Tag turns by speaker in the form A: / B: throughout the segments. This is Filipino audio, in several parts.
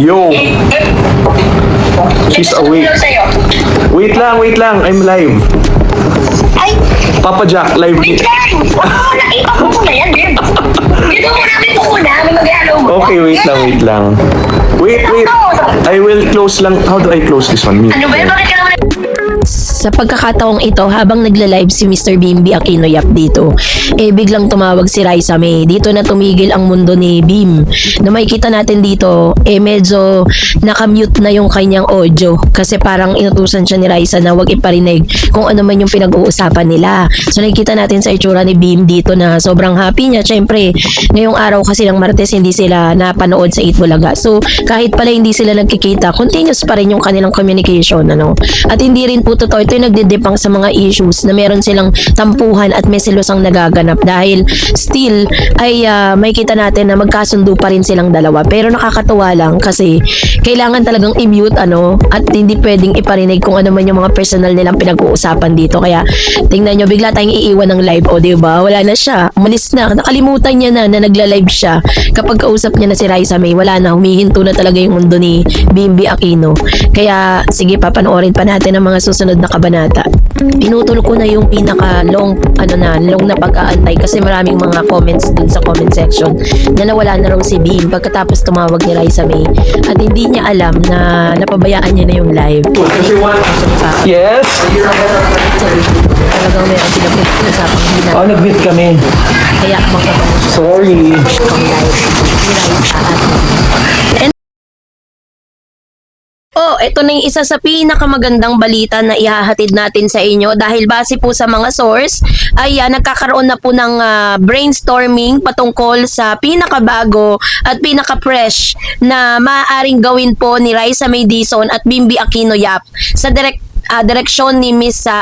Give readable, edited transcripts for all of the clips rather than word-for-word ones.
A: Yo! She's awake. Wait lang. I'm live.
B: Ay,
A: Papa Jack, live.
B: wait lang! Ipa ko na yan, babe. Dito mo namin po muna. May mag-dialog.
A: Okay, wait lang. Wait. I will close lang. How do I close this one?
B: Ano ba? Bakit ka naman?
C: Sa pagkakataong ito, habang nagla-live si Mr. Bimby Aquino Yap dito, biglang tumawag si Raisa May. Dito na tumigil ang mundo ni Bim. Na makikita natin dito, medyo nakamute na yung kanyang audio. Kasi parang inutusan siya ni Raisa na wag iparinig kung ano man yung pinag-uusapan nila. So nakikita natin sa itsura ni Bim dito na sobrang happy niya. Siyempre, ngayong araw kasi ng Martes, hindi sila napanood sa Itbulaga. So kahit pala hindi sila nagkikita, continuous pa rin yung kanilang communication. At hindi rin po totoo, ito yung nagdidepang sa mga issues na meron silang tampuhan at may silosang nagaganap dahil still ay may kita natin na magkasundo pa rin silang dalawa. Pero nakakatuwa lang kasi kailangan talagang i-mute at hindi pwedeng iparinig kung ano man yung mga personal nilang pinag-uusapan dito. Kaya tingnan nyo, bigla tayong iiwan ng live. O diba? Wala na siya. Umalis na. Nakalimutan niya na nagla-live siya. Kapag kausap niya na si Raisa May, wala na. Humihinto na talaga yung mundo ni Bimby Aquino. Kaya sige, papanoorin pa natin ang mga susunod na kabanata. Pinutol ko na yung pinaka-long long na pag-aantay kasi maraming mga comments dun sa comment section na nawala na raw si Bim pagkatapos tumawag ni Raisa May at hindi niya alam na napabayaan niya na yung live.
A: Yes?
C: Talagang meron sila pinag-usapang hindi na
A: Nag-meet kami.
C: kaya magkakaroon
A: Sorry.
C: ang live ni Raisa at ito na yung isa sa pinakamagandang balita na ihahatid natin sa inyo dahil base po sa mga source ay nagkakaroon na po ng brainstorming patungkol sa pinakabago at pinaka-fresh na maaaring gawin po ni Raisa May Dizon at Bimby Aquino Yap sa direksyon ni Mr.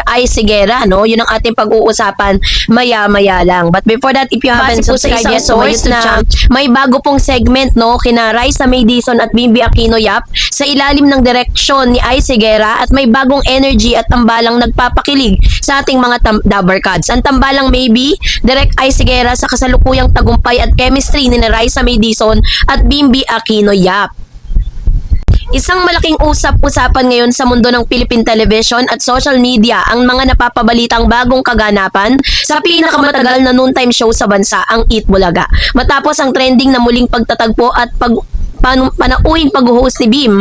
C: Ai Sigera, yun ang ating pag-uusapan maya-maya lang. But before that, if you haven't subscribed yet to my YouTube channel, may bago pong segment kina Raisa May Dizon at Bimby Aquino Yap sa ilalim ng direksyon ni Ai Sigera at may bagong energy at tambalang nagpapakilig sa ating mga Dabarkads. Ang tambalang maybe Direk Ai Sigera sa kasalukuyang tagumpay at chemistry ni Raisa May Dizon at Bimby Aquino Yap. Isang malaking usap-usapan ngayon sa mundo ng Philippine television at social media ang mga napapabalitang bagong kaganapan sa pinakamatagal na noontime show sa bansa, ang Itbulaga. Matapos ang trending na muling pagtatagpo at panauhing pag-host ni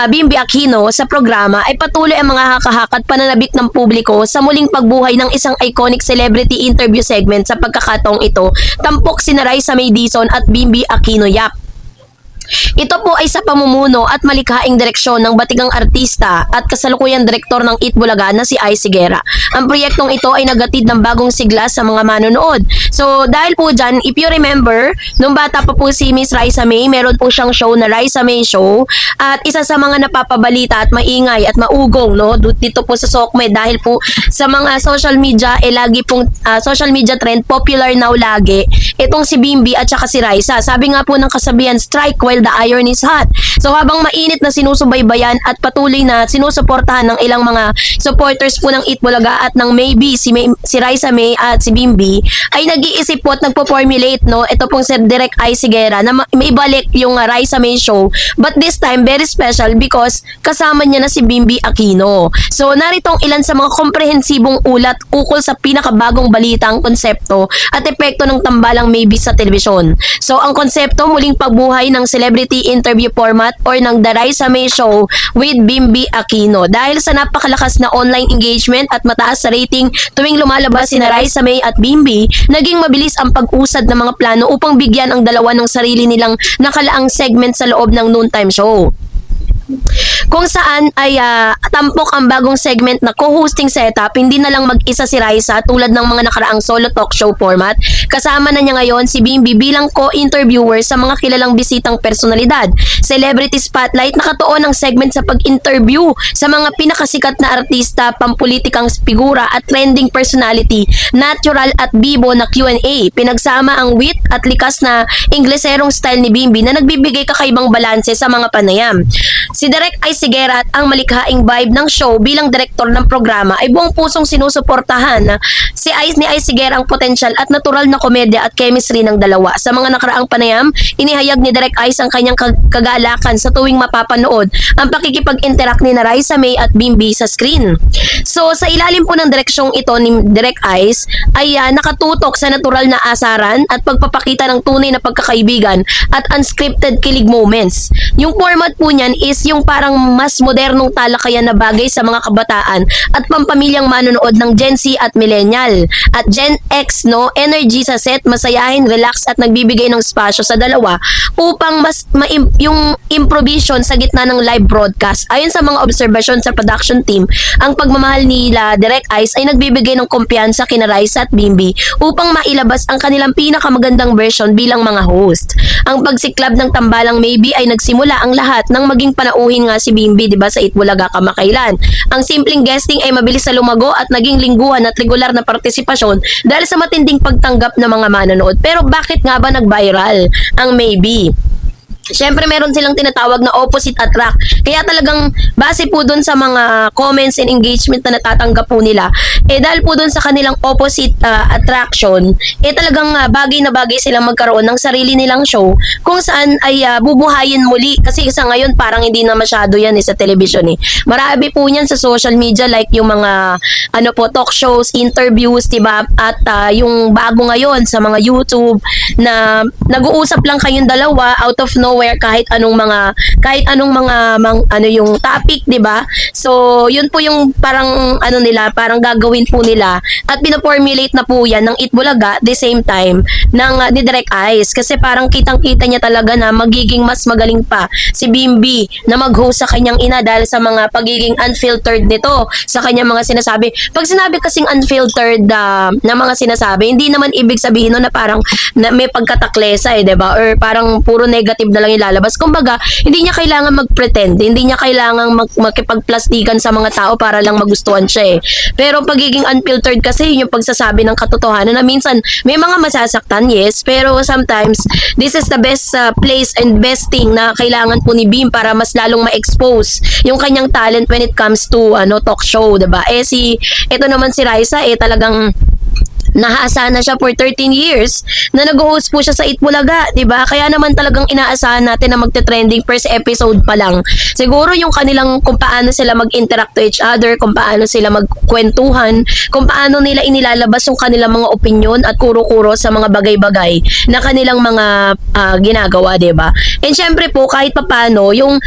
C: Bimby Aquino sa programa ay patuloy ang mga haka-haka at pananabik ng publiko sa muling pagbuhay ng isang iconic celebrity interview segment. Sa pagkakataong ito, tampok sina Raisa May Dizon at Bimby Aquino Yap. Ito po ay sa pamumuno at malikhaing direksyon ng batigang artista at kasalukuyang direktor ng Itbulaga na si Ai Sigera. Ang proyektong ito ay nagatid ng bagong sigla sa mga manonood. So dahil po dyan, if you remember, nung bata pa po si Miss Raisa May, meron po siyang show na Raisa May Show at isa sa mga napapabalita at maingay at maugong dito po sa SOCMED dahil po sa mga social media, lagi pong social media trend, popular now lagi itong si Bimby at saka si Raisa. Sabi nga po ng kasabihan, strike while the iron is hot. So habang mainit na sinusubaybayan at patuloy na sinusuportahan ng ilang mga supporters po ng Itbulaga at ng maybe si Raisa May at si Bimby ay nag-iisip po at nagpo-formulate ito pong si Direk Ai Sigera na maibalik yung Raisa May Show, but this time very special because kasama niya na si Bimby Aquino. So narito ang ilan sa mga komprehensibong ulat ukol sa pinakabagong balitang konsepto at epekto ng tambalang maybe sa telebisyon. So ang konsepto, muling pagbuhay ng celebrity interview format or ng The Raisa May Show with Bimby Aquino. Dahil sa napakalakas na online engagement at mataas sa rating tuwing lumalabas sina Raisa May at Bimby, naging mabilis ang pag-usad ng mga plano upang bigyan ang dalawa ng sarili nilang nakalaang segment sa loob ng noontime show. Kung saan ay tampok ang bagong segment na co-hosting setup, hindi na lang mag-isa si Raisa tulad ng mga nakaraang solo talk show format. Kasama na niya ngayon si Bimby bilang co-interviewer sa mga kilalang bisitang personalidad. Celebrity Spotlight, nakatuon ang segment sa pag-interview sa mga pinakasikat na artista, pampulitikang figura at trending personality, natural at bibo na Q&A. Pinagsama ang wit at likas na Ingleserong style ni Bimby na nagbibigay kakaibang balanse sa mga panayam. Si Direk Ice Higuera at ang malikhaing vibe ng show bilang direktor ng programa ay buong pusong sinusuportahan si Ice Higuera ang potensyal at natural na komedya at chemistry ng dalawa. Sa mga nakaraang panayam, inihayag ni Direk Ice ang kanyang kagalakan sa tuwing mapapanood ang pakikipag-interact ni Raisa May at Bimbi sa screen. So sa ilalim po ng direksyong ito ni Direk Ice ay nakatutok sa natural na asaran at pagpapakita ng tunay na pagkakaibigan at unscripted kilig moments. Yung format po niyan is yung parang mas modernong talakayan na bagay sa mga kabataan at pampamilyang manonood ng Gen Z at Millennial. At Gen X, no, energy sa set, masayahin, relax at nagbibigay ng spasyo sa dalawa upang mas yung improvisation sa gitna ng live broadcast. Ayon sa mga obserbasyon sa production team, ang pagmamahal nila Direk Ice ay nagbibigay ng kumpiyansa kina Raisa at Bimbi upang mailabas ang kanilang pinakamagandang version bilang mga host. Ang pagsiklab ng tambalang Maybe ay nagsimula ang lahat ng maging panauhin nga si Bimbi, di ba, sa Itbulaga kamakailan. Ang simpleng guesting ay mabilis na lumago at naging lingguhan at regular na partisipasyon dahil sa matinding pagtanggap ng mga manonood. Pero bakit nga ba nag-viral ang Maybe? Siyempre meron silang tinatawag na opposite attract. Kaya talagang base po dun sa mga comments and engagement na natatanggap po nila, dahil po dun sa kanilang opposite attraction, talagang bagay na bagay silang magkaroon ng sarili nilang show kung saan ay bubuhayin muli. Kasi sa ngayon parang hindi na masyado yan sa television Marami po niyan sa social media like yung mga talk shows, interviews, diba? At yung bago ngayon sa mga YouTube na nag-uusap lang kayong dalawa out of nowhere kahit anong mga yung topic, 'di ba? So, yun po yung parang parang gagawin po nila at pina-formulate na po 'yan ng Itbulaga the same time ng ni Direk Ice kasi parang kitang-kita niya talaga na magiging mas magaling pa si Bimbi na mag-host sa kanyang ina dahil sa mga pagiging unfiltered nito sa kanyang mga sinasabi. Pag sinabi kasing unfiltered na mga sinasabi, hindi naman ibig sabihin na parang na may pagkataklesa 'di ba? Or parang puro negative na lang ilalabas. Kumbaga, hindi niya kailangan mag-pretend, hindi niya kailangan makipagplastikan sa mga tao para lang magustuhan siya Pero pagiging unfiltered kasi yun yung pagsasabi ng katotohanan na minsan may mga masasaktan, yes, pero sometimes this is the best place and best thing na kailangan po ni Bim para mas lalong ma-expose yung kanyang talent when it comes to talk show, 'di ba? Ito naman si Raisa talagang nahaasahan na siya for 13 years na nag-host po siya sa Itbulaga, 'di ba? Kaya naman talagang inaasahan natin na magte-trending first episode pa lang. Siguro yung kanilang kung paano sila mag-interact to each other, kung paano sila magkwentuhan, kung paano nila inilalabas yung kanilang mga opinion at kuro-kuro sa mga bagay-bagay na kanilang mga ginagawa, 'di ba? And syempre po kahit papaano yung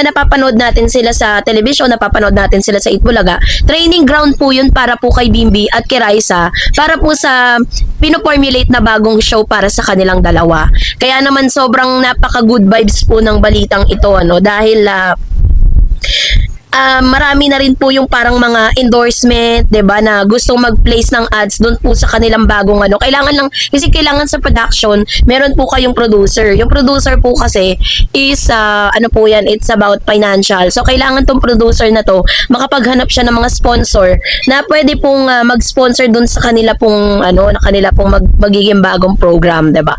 C: napapanood natin sila sa television, napapanood natin sila sa Itbulaga, training ground po yun para po kay Bimbi at kay Raisa, para po sa pinoformulate na bagong show para sa kanilang dalawa. Kaya naman sobrang napaka-good vibes po ng balitang ito dahil marami na rin po yung parang mga endorsement, 'di ba, na gustong mag-place ng ads doon po sa kanilang bagong Kailangan lang kasi kailangan sa production, meron po kayong producer. Yung producer po kasi is po yan, it's about financial. So kailangan tong producer na to makapaghanap siya ng mga sponsor na pwede pong mag-sponsor doon sa kanila pong magiging bagong program, 'di ba?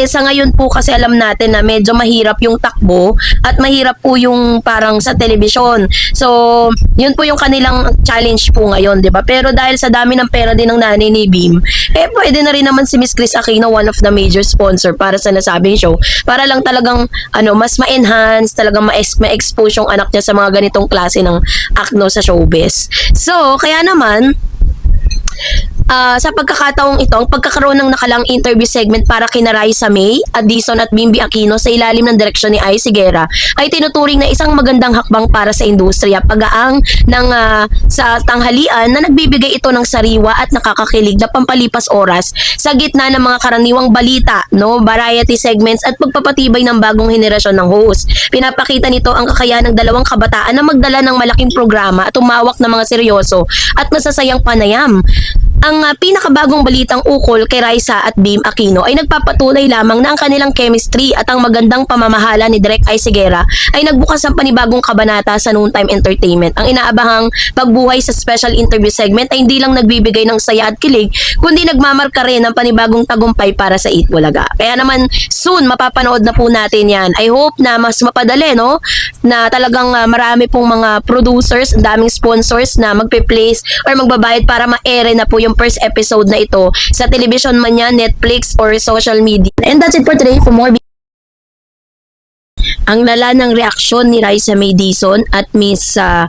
C: Sa ngayon po kasi alam natin na medyo mahirap yung takbo at mahirap po yung parang sa television. So, yun po yung kanilang challenge po ngayon, 'di ba? Pero dahil sa dami ng pera din ng nanay ni Bim, pwede na rin naman si Miss Chris Aquino, one of the major sponsor para sa nasabing show. Para lang talagang mas ma-enhance, talagang ma-expose yung anak niya sa mga ganitong klase ng akno sa showbiz. So, kaya naman sa pagkakataong ito, ang pagkakaroon ng nakalang interview segment para kina Raisa May, Addison at Bimbi Aquino sa ilalim ng direksyon ni Ice Higuera ay tinuturing na isang magandang hakbang para sa industriya. Pagaang sa tanghalian na nagbibigay ito ng sariwa at nakakakilig na pampalipas oras sa gitna ng mga karaniwang balita, variety segments at pagpapatibay ng bagong henerasyon ng host. Pinapakita nito ang kakayahan ng dalawang kabataan na magdala ng malaking programa at umawak ng mga seryoso at masasayang panayam. Ang pinakabagong balitang ukol kay Raisa at Bim Aquino ay nagpapatuloy lamang na ang kanilang chemistry at ang magandang pamamahala ni Direk Ay Sigera ay nagbukas ng panibagong kabanata sa Noontime Entertainment. Ang inaabahang pagbuhay sa special interview segment ay hindi lang nagbibigay ng saya at kilig, kundi nagmamarka rin ng panibagong tagumpay para sa Eat Bulaga. Kaya naman soon mapapanood na po natin yan. I hope na mas mapadali, no? Na talagang marami pong mga producers, daming sponsors na magpe-place or magbabayad para ma-ere na po yung first episode na ito sa television man yan, Netflix or social media. And that's it for today. For more ang lala ng reaksyon ni Raisa May Dizon at Mr.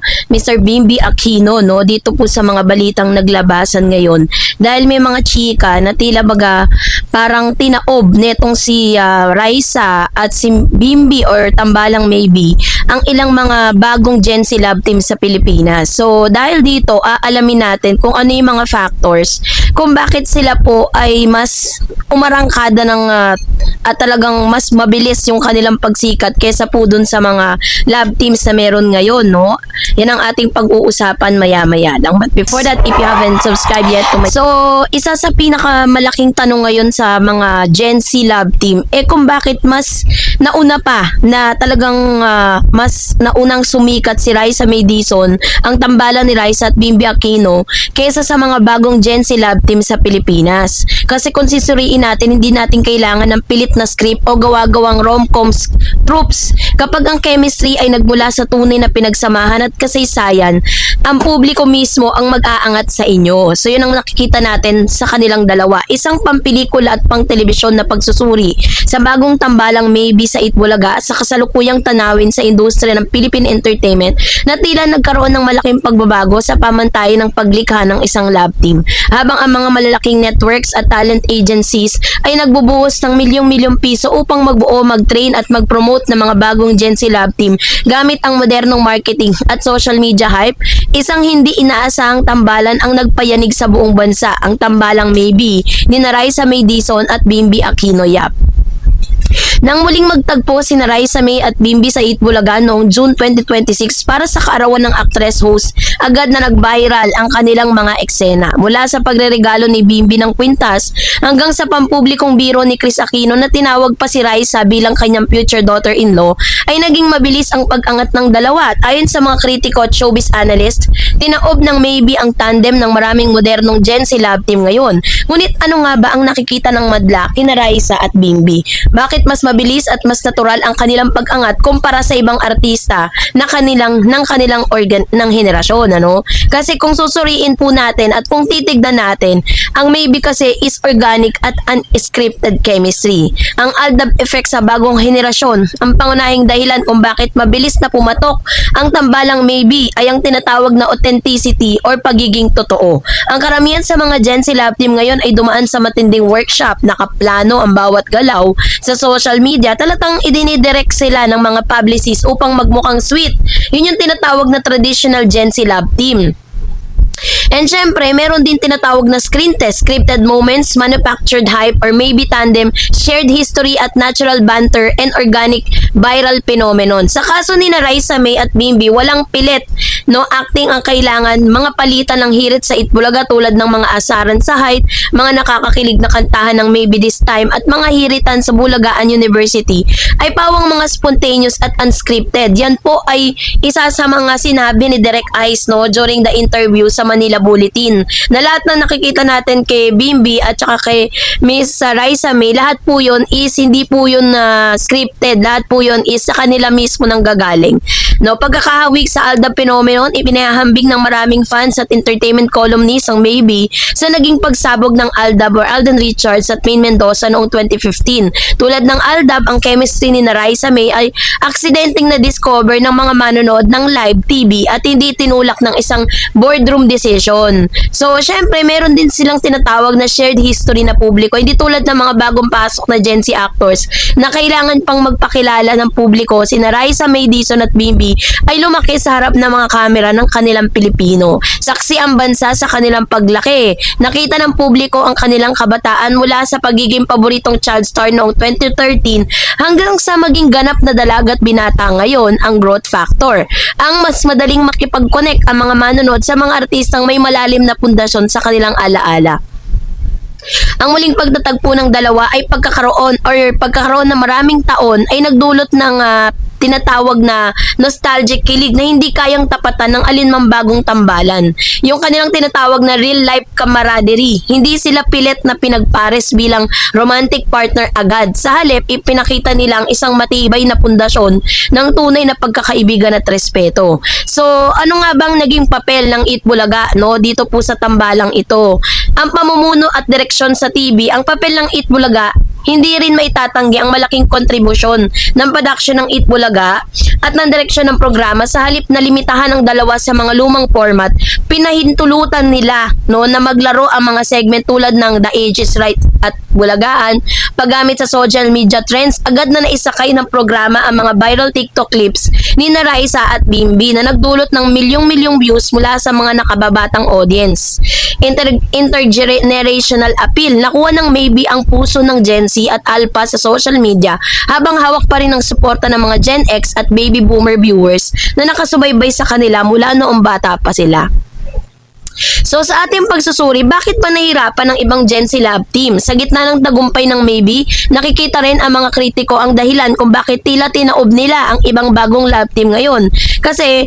C: Bimby Aquino, no, dito po sa mga balitang naglabasan ngayon, dahil may mga chika na tila baga parang tinaob netong si Raisa at si Bimby or Tambalang maybe ang ilang mga bagong Gen Z love team sa Pilipinas. So dahil dito aalamin natin kung ano yung mga factors kung bakit sila po ay mas umarangkada ng at talagang mas mabilis yung kanilang pagsikat kesa po dun sa mga love teams na meron ngayon, no? Yan ang ating pag-uusapan maya-maya lang. But before that, if you haven't subscribed yet to my... So, isa sa pinakamalaking tanong ngayon sa mga Gen Z love team, kung bakit mas nauna pa na talagang mas naunang sumikat si Raisa May Dizon, ang tambalan ni Raisa at Bimby Aquino, kesa sa mga bagong Gen Z love team sa Pilipinas. Kasi kung sisuriin natin, hindi natin kailangan ng pilit na script o gawa-gawang rom-coms troops. Kapag ang chemistry ay nagmula sa tunay na pinagsamahan at kasaysayan, ang publiko mismo ang mag-aangat sa inyo. So yun ang nakikita natin sa kanilang dalawa. Isang pampelikula at pang telebisyon na pagsusuri sa bagong tambalang maybe sa Eat Bulaga sa kasalukuyang tanawin sa industriya ng Philippine entertainment na tila nagkaroon ng malaking pagbabago sa pamantayan ng paglikha ng isang love team. Habang ang mga malalaking networks at talent agencies ay nagbubuhos ng milyong-milyong piso upang magbuo, mag-train at mag-promote ng mga bagong Gen Z love team gamit ang modernong marketing at social media hype, isang hindi inaasahang tambalan ang nagpayanig sa buong bansa, ang tambalang maybe ni Raisa May Dizon at Bimby Aquino Yap. Nang muling magtagpo si Raisa May at Bimby sa Eat Bulaga noong June 2026 para sa kaarawan ng actress host, agad na nag-viral ang kanilang mga eksena. Mula sa pagreregalo ni Bimby ng kwintas hanggang sa pampublikong biro ni Chris Aquino na tinawag pa si Raisa bilang kanyang future daughter-in-law, ay naging mabilis ang pag-angat ng dalawa at ayon sa mga kritiko at showbiz analyst, tinaob ng maybe ang tandem ng maraming modernong Gen Z love team ngayon. Ngunit ano nga ba ang nakikita ng madla kina Raisa at Bimby? Bakit mas mabilis at mas natural ang kanilang pag-angat kumpara sa ibang artista na kanilang ng henerasyon, ano? Kasi kung susuriin po natin at kung titignan natin, ang maybe kasi is organic at unscripted chemistry. Ang Aldab effect sa bagong henerasyon, ang pangunahing dahilan kung bakit mabilis na pumatok ang tambalang maybe ay ang tinatawag na authenticity or pagiging totoo. Ang karamihan sa mga Gen Z love team ngayon ay dumaan sa matinding workshop, nakaplano ang bawat galaw sa social media, talatang idinidirect sila ng mga publicists upang magmukhang sweet. Yun yung tinatawag na traditional Gen Z love team. And syempre, meron din tinatawag na screen test, scripted moments, manufactured hype, or maybe tandem, shared history at natural banter and organic viral phenomenon. Sa kaso ni Raisa May at Bimby, walang pilit, no, acting ang kailangan, mga palitan ng hirit sa Eat Bulaga tulad ng mga asaran sa height, mga nakakakilig na kantahan ng Maybe This Time at mga hiritan sa Bulagaan University ay pawang mga spontaneous at unscripted. Yan po ay isa sa mga sinabi ni Direk Ice, no, during the interview sa Manila Bulletin, na lahat na nakikita natin kay Bimby at saka kay Miss Raisa May, lahat po yun is hindi po yun scripted, lahat po yun is sa kanila mismo nang gagaling. No, pagkakahawig sa Aldab phenomenon, ipinahambing ng maraming fans at entertainment columnists ang maybe sa naging pagsabog ng Aldab or Alden Richards at Maine Mendoza noong 2015. Tulad ng Aldab, ang chemistry ni Raisa May ay aksidenteng na-discover ng mga manonood ng live TV at hindi tinulak ng isang boardroom decision. So, syempre, meron din silang tinatawag na shared history na publiko. Hindi tulad ng mga bagong pasok na Gen Z actors na kailangan pang magpakilala ng publiko sina Raisa May Dizon at Bimby Bimbi ay lumaki sa harap ng mga kamera ng kanilang Pilipino. Saksi ang bansa sa kanilang paglaki. Nakita ng publiko ang kanilang kabataan mula sa pagiging paboritong child star noong 2013 hanggang sa maging ganap na dalaga at binata ngayon, ang growth factor. Ang mas madaling makipag-connect ang mga manonood sa mga artistang may malalim na pundasyon sa kanilang alaala. Ang muling pagtatagpo ng dalawa ay pagkakaroon ng maraming taon ay nagdulot ng tinatawag na nostalgic kilig na hindi kayang tapatan ng alinmang bagong tambalan. Yung kanilang tinatawag na real life camaraderie. Hindi sila pilit na pinagpares bilang romantic partner agad. Sa halip, ipinakita nilang isang matibay na pundasyon ng tunay na pagkakaibigan at respeto. So, ano nga bang naging papel ng Itbulaga dito po sa tambalang ito? Ang pamumuno at direksyon sa TV, ang papel ng Itbulaga, hindi rin maitatanggi ang malaking kontribusyon ng production ng Itbulaga at ng direksyon ng programa. Sa halip na limitahan ng dalawa sa mga lumang format, pinahintulutan nila na maglaro ang mga segment tulad ng The Age is Right at Bulagaan. Paggamit sa social media trends, agad na naisakay ng programa ang mga viral TikTok clips ni Raisa at Bimbi na nagdulot ng milyong-milyong views mula sa mga nakababatang audience. Intergenerational appeal, nakuha ng maybe ang puso ng Gen Z at Alpha sa social media habang hawak pa rin ang suporta ng mga Gen X at Baby Boomer viewers na nakasubaybay sa kanila mula noong bata pa sila. So sa ating pagsusuri, bakit pa nahirapan ng ibang Gen Z love team? Sa gitna ng tagumpay ng Maybe, nakikita rin ang mga kritiko ang dahilan kung bakit tila tinaob nila ang ibang bagong love team ngayon. Kasi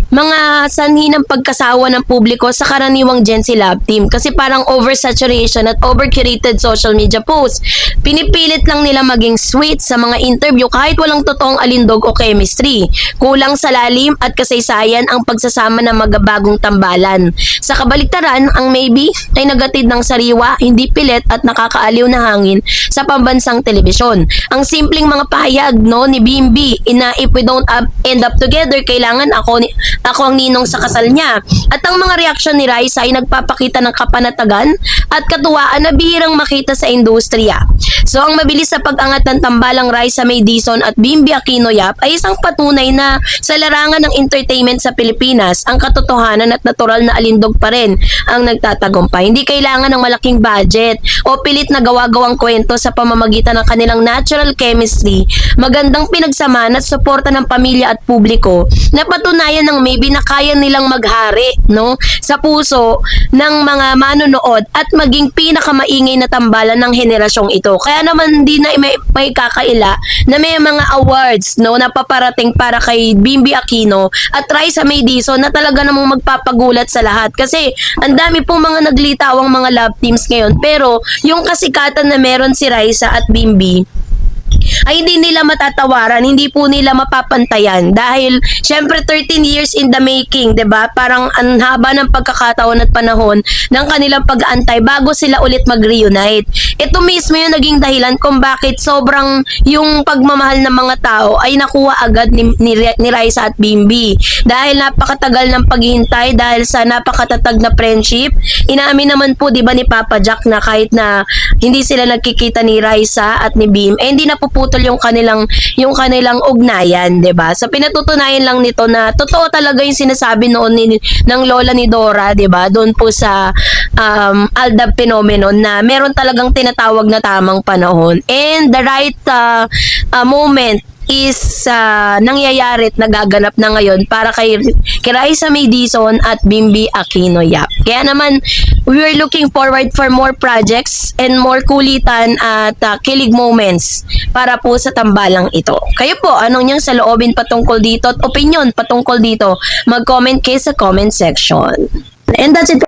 C: mga sanhi ng pagkasawa ng publiko sa karaniwang Gen Z love team kasi parang oversaturation at overcurated social media posts. Pinipilit lang nila maging sweet sa mga interview kahit walang totoong alindog o chemistry. Kulang sa lalim at kasaysayan ang pagsasama ng magabagong tambalan. Sa kabaliktaran, ang Maybe ay nagatid ng sariwa, hindi pilit at nakakaaliw na hangin sa pambansang telebisyon. Ang simpleng mga pahayag ni Bimbi na if we don't end up together, kailangan ako ang ninong sa kasal niya. At ang mga reaksyon ni Raisa ay nagpapakita ng kapanatagan at katuwaan na bihirang makita sa industriya. So ang mabilis sa pag-angat ng tambalang Raisa May Dizon at Bimbi Aquino Yap ay isang patunay na sa larangan ng entertainment sa Pilipinas, ang katotohanan at natural na alindog pa rin ang nagtatagumpay. Hindi kailangan ng malaking budget o pilit na gawa-gawang kwento sa pamamagitan ng kanilang natural chemistry, magandang pinagsamaan at suporta ng pamilya at publiko na patunayan ng Maybe na kaya nilang maghari sa puso ng mga manonood at maging pinakamaingay na tambalan ng henerasyong ito. Kaya naman hindi na may kakaila na may mga awards na paparating para kay Bimbi Aquino at Raisa May Dizon na talaga namang magpapagulat sa lahat. Kasi ang dami pong mga naglitawang mga love teams ngayon, pero yung kasikatan na meron si Raisa at Bimbi ay hindi nila matatawaran, hindi po nila mapapantayan dahil syempre 13 years in the making, 'di ba? Parang ang haba ng pagkakataon at panahon ng kanilang pag-aantay bago sila ulit mag-reunite. Ito mismo yung naging dahilan kung bakit sobrang yung pagmamahal ng mga tao ay nakuha agad ni Raisa at Bimbi. Dahil napakatagal ng paghihintay, dahil sa napakatatag na friendship. Inaamin naman po 'di ba ni Papa Jack na kahit na hindi sila nagkikita ni Raisa at ni Bim, hindi na puputol yung kanilang ugnayan, 'di ba? So pinatutunayan lang nito na totoo talaga yung sinasabi noon ng lola ni Dora, 'di ba? Doon po sa Aldab phenomenon na meron talagang tinatawag na tamang panahon and the right moment is nangyayari at nagaganap na ngayon para kay Raisa May Dizon at Bimbi Aquino Yap. Kaya naman, we are looking forward for more projects and more kulitan at kilig moments para po sa tambalang ito. Kayo po, anong niyang saloobin patungkol dito at opinion patungkol dito? Mag-comment kayo sa comment section. And that's it.